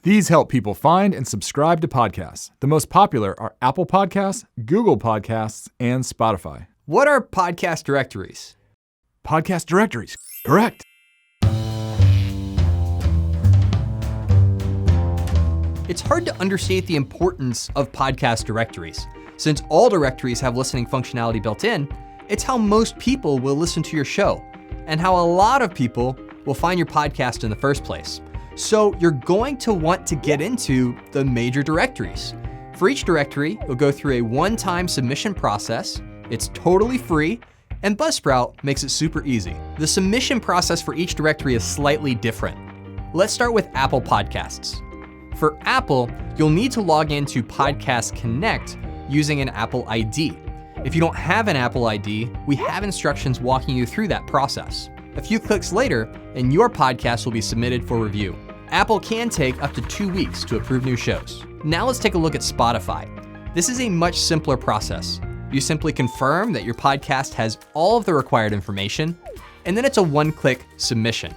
These help people find and subscribe to podcasts. The most popular are Apple Podcasts, Google Podcasts, and Spotify. What are podcast directories? Podcast directories, correct. It's hard to understate the importance of podcast directories. Since all directories have listening functionality built in, it's how most people will listen to your show, and how a lot of people will find your podcast in the first place. So you're going to want to get into the major directories. For each directory, you'll go through a one-time submission process. It's totally free, and Buzzsprout makes it super easy. The submission process for each directory is slightly different. Let's start with Apple Podcasts. For Apple, you'll need to log into Podcast Connect using an Apple ID. If you don't have an Apple ID, we have instructions walking you through that process. A few clicks later, and your podcast will be submitted for review. Apple can take up to 2 weeks to approve new shows. Now let's take a look at Spotify. This is a much simpler process. You simply confirm that your podcast has all of the required information, and then it's a one-click submission.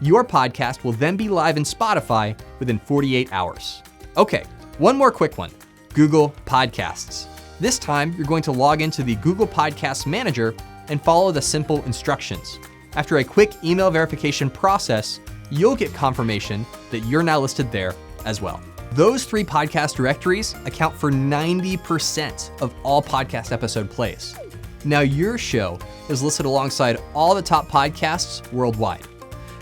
Your podcast will then be live in Spotify within 48 hours. Okay, one more quick one, Google Podcasts. This time, you're going to log into the Google Podcasts Manager and follow the simple instructions. After a quick email verification process, you'll get confirmation that you're now listed there as well. Those 3 podcast directories account for 90% of all podcast episode plays. Now your show is listed alongside all the top podcasts worldwide.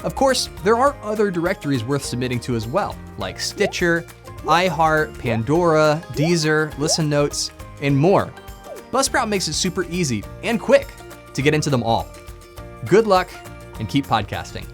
Of course, there are other directories worth submitting to as well, like Stitcher, iHeart, Pandora, Deezer, Listen Notes, and more. Buzzsprout makes it super easy and quick to get into them all. Good luck and keep podcasting.